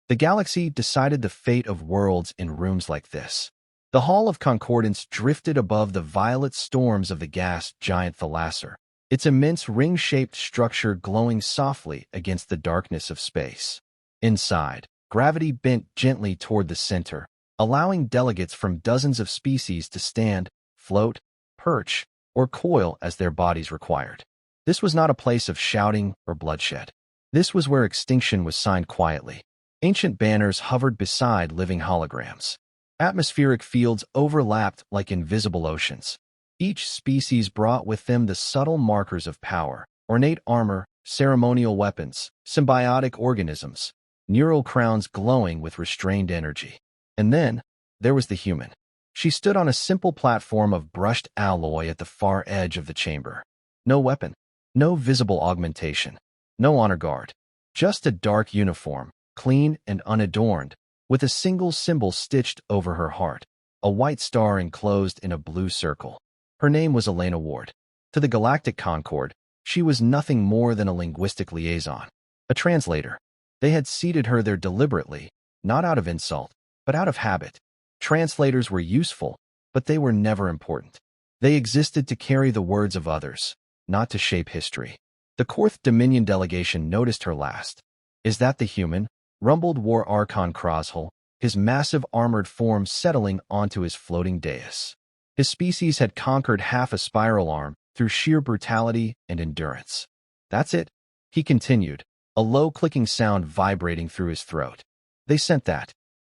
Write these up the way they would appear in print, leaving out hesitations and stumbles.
The galaxy decided the fate of worlds in rooms like this. The Hall of Concordance drifted above the violet storms of the gas giant thalasser, its immense ring-shaped structure glowing softly against the darkness of space. Inside, gravity bent gently toward the center, allowing delegates from dozens of species to stand, float, perch, or coil as their bodies required. This was not a place of shouting or bloodshed. This was where extinction was signed quietly. Ancient banners hovered beside living holograms. Atmospheric fields overlapped like invisible oceans. Each species brought with them the subtle markers of power: ornate armor, ceremonial weapons, symbiotic organisms, neural crowns glowing with restrained energy. And then, there was the human. She stood on a simple platform of brushed alloy at the far edge of the chamber. No weapon, no visible augmentation, no honor guard. Just a dark uniform, clean and unadorned, with a single symbol stitched over her heart, a white star enclosed in a blue circle. Her name was Elena Ward. To the Galactic Concord, she was nothing more than a linguistic liaison, a translator. They had seated her there deliberately, not out of insult, but out of habit. Translators were useful, but they were never important. They existed to carry the words of others, not to shape history. The Korth Dominion delegation noticed her last. "Is that the human?" rumbled War Archon Krozhel, his massive armored form settling onto his floating dais. His species had conquered half a spiral arm through sheer brutality and endurance. "That's it," he continued, a low clicking sound vibrating through his throat. "They sent that."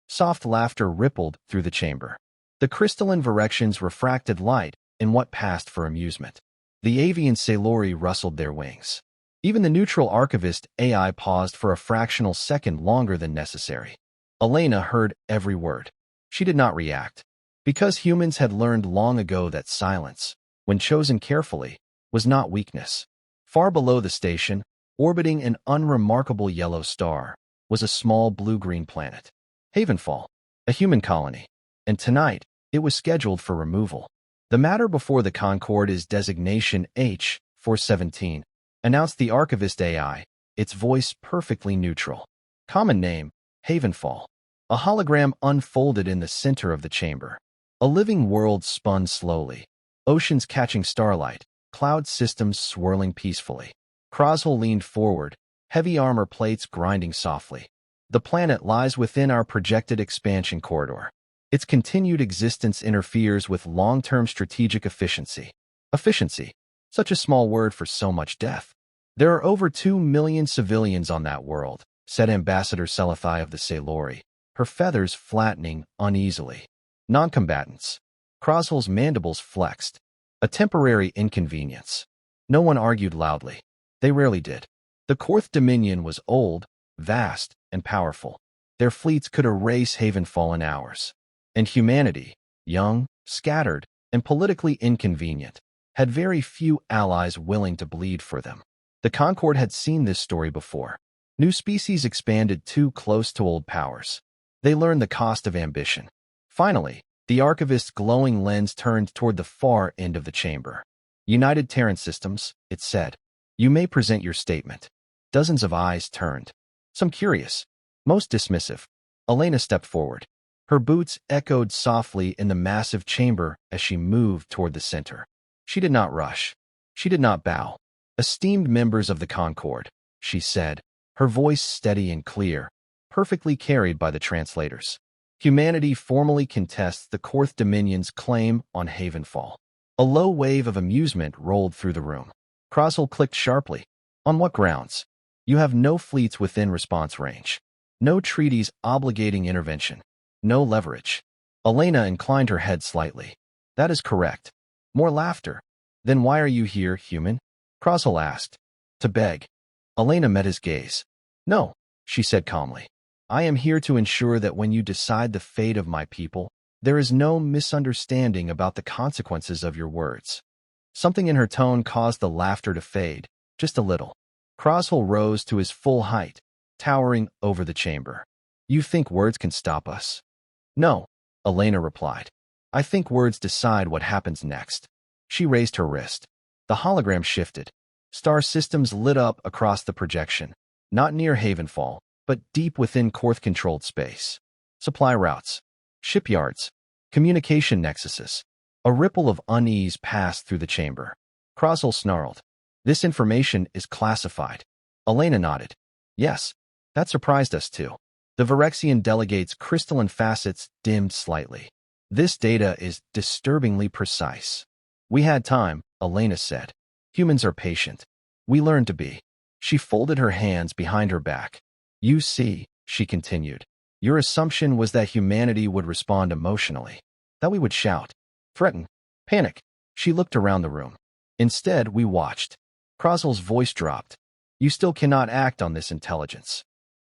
Soft laughter rippled through the chamber. The crystalline virections refracted light in what passed for amusement. The avian Sailori rustled their wings. Even the neutral archivist AI paused for a fractional second longer than necessary. Elena heard every word. She did not react, because humans had learned long ago that silence, when chosen carefully, was not weakness. Far below the station, orbiting an unremarkable yellow star, was a small blue-green planet. Havenfall, a human colony, and tonight it was scheduled for removal. "The matter before the Concord is designation H-417, announced the archivist AI, its voice perfectly neutral. "Common name, Havenfall." A hologram unfolded in the center of the chamber. A living world spun slowly, oceans catching starlight, cloud systems swirling peacefully. Krozhel leaned forward, heavy armor plates grinding softly. "The planet lies within our projected expansion corridor. Its continued existence interferes with long-term strategic efficiency." Efficiency, such a small word for so much death. "There are over 2 million civilians on that world," said Ambassador Selathai of the Sailori, her feathers flattening uneasily. "Non-combatants." Krozhel's mandibles flexed. "A temporary inconvenience." No one argued loudly. They rarely did. The Korth Dominion was old, vast, and powerful. Their fleets could erase Havenfall in hours. And humanity, young, scattered, and politically inconvenient, had very few allies willing to bleed for them. The Concord had seen this story before. New species expanded too close to old powers. They learned the cost of ambition. Finally, the archivist's glowing lens turned toward the far end of the chamber. "United Terran Systems," it said. "You may present your statement." Dozens of eyes turned. Some curious, most dismissive. Elena stepped forward. Her boots echoed softly in the massive chamber as she moved toward the center. She did not rush. She did not bow. "Esteemed members of the Concord," she said, her voice steady and clear, perfectly carried by the translators. "Humanity formally contests the Korth Dominion's claim on Havenfall." A low wave of amusement rolled through the room. Krozhel clicked sharply. "On what grounds?" "You have no fleets within response range. No treaties obligating intervention. No leverage." Elena inclined her head slightly. "That is correct." More laughter. "Then why are you here, human?" Krozhel asked. "To beg." Elena met his gaze. "No," she said calmly. "I am here to ensure that when you decide the fate of my people, there is no misunderstanding about the consequences of your words." Something in her tone caused the laughter to fade, just a little. Krozhel rose to his full height, towering over the chamber. "You think words can stop us?" "No," Elena replied. "I think words decide what happens next." She raised her wrist. The hologram shifted. Star systems lit up across the projection, not near Havenfall, but deep within Korth-controlled space. Supply routes, shipyards, communication nexuses. A ripple of unease passed through the chamber. Krosel snarled. This information is classified. Elena nodded. Yes, that surprised us too. The Virexian delegate's crystalline facets dimmed slightly. This data is disturbingly precise. We had time, Elena said. Humans are patient. We learned to be. She folded her hands behind her back. You see, she continued, your assumption was that humanity would respond emotionally, that we would shout, threaten, panic. She looked around the room. Instead, we watched. Krosel's voice dropped. You still cannot act on this intelligence.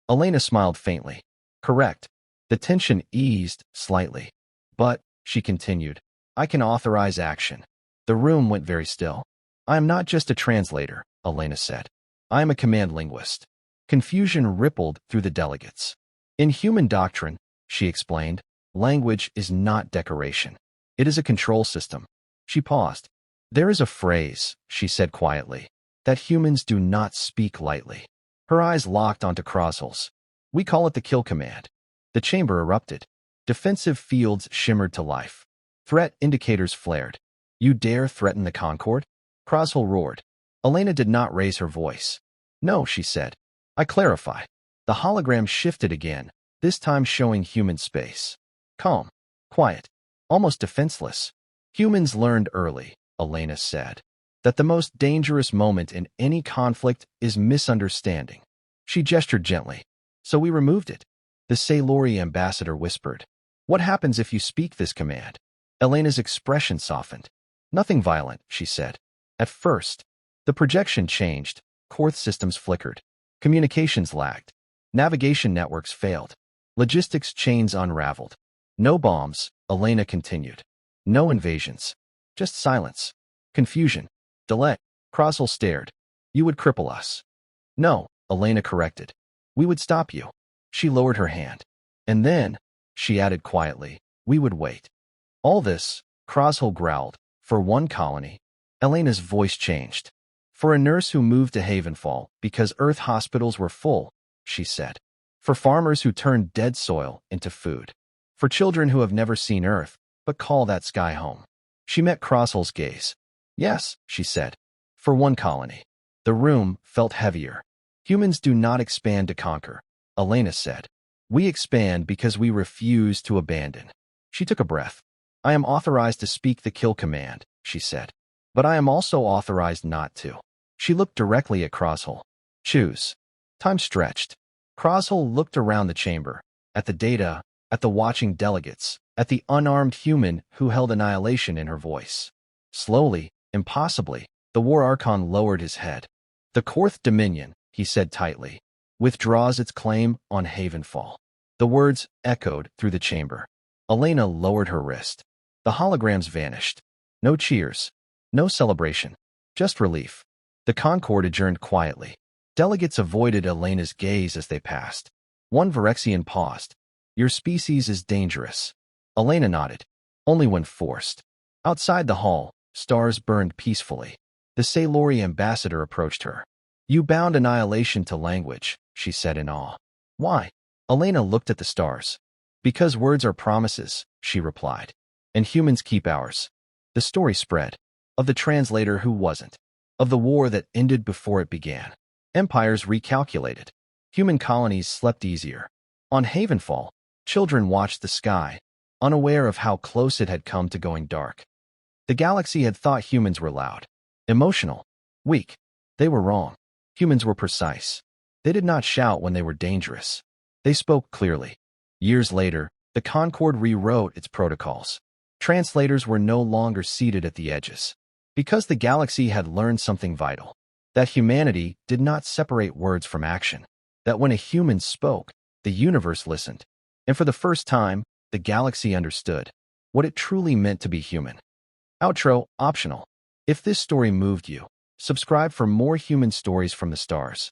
Elena smiled faintly. Correct. The tension eased slightly. But, she continued, I can authorize action. The room went very still. I am not just a translator, Elena said. I am a command linguist. Confusion rippled through the delegates. In human doctrine, she explained, language is not decoration. It is a control system. She paused. There is a phrase, she said quietly, that humans do not speak lightly. Her eyes locked onto Krosel's. We call it the kill command. The chamber erupted. Defensive fields shimmered to life. Threat indicators flared. You dare threaten the Concord? Krosel roared. Elena did not raise her voice. No, she said. I clarify. The hologram shifted again, this time showing human space. Calm, quiet, almost defenseless. Humans learned early, Elena said, that the most dangerous moment in any conflict is misunderstanding. She gestured gently. So we removed it. The Sailori ambassador whispered. What happens if you speak this command? Elena's expression softened. Nothing violent, she said. At first, the projection changed, Korth systems flickered. Communications lagged. Navigation networks failed. Logistics chains unraveled. No bombs, Elena continued. No invasions. Just silence. Confusion. Delay. Krosel stared. You would cripple us. No, Elena corrected. We would stop you. She lowered her hand. And then, she added quietly, we would wait. All this, Krosel growled, for one colony. Elena's voice changed. For a nurse who moved to Havenfall because Earth hospitals were full, she said. For farmers who turned dead soil into food. For children who have never seen Earth, but call that sky home. She met Krosel's gaze. Yes, she said. For one colony. The room felt heavier. Humans do not expand to conquer, Elena said. We expand because we refuse to abandon. She took a breath. I am authorized to speak the kill command, she said. But I am also authorized not to. She looked directly at Krosel. Choose. Time stretched. Krosel looked around the chamber, at the data, at the watching delegates, at the unarmed human who held annihilation in her voice. Slowly, impossibly, the War Archon lowered his head. The Korth Dominion, he said tightly, withdraws its claim on Havenfall. The words echoed through the chamber. Elena lowered her wrist. The holograms vanished. No cheers. No celebration. Just relief. The Concord adjourned quietly. Delegates avoided Elena's gaze as they passed. One Virexian paused. Your species is dangerous. Elena nodded. Only when forced. Outside the hall, stars burned peacefully. The Sailori ambassador approached her. You bound annihilation to language, she said in awe. Why? Elena looked at the stars. Because words are promises, she replied. And humans keep ours. The story spread. Of the translator who wasn't. Of the war that ended before it began. Empires recalculated. Human colonies slept easier. On Havenfall, children watched the sky, unaware of how close it had come to going dark. The galaxy had thought humans were loud, emotional, weak. They were wrong. Humans were precise. They did not shout when they were dangerous. They spoke clearly. Years later, the Concord rewrote its protocols. Translators were no longer seated at the edges. Because the galaxy had learned something vital. That humanity did not separate words from action. That when a human spoke, the universe listened. And for the first time, the galaxy understood what it truly meant to be human. Outro, optional. If this story moved you, subscribe for more human stories from the stars.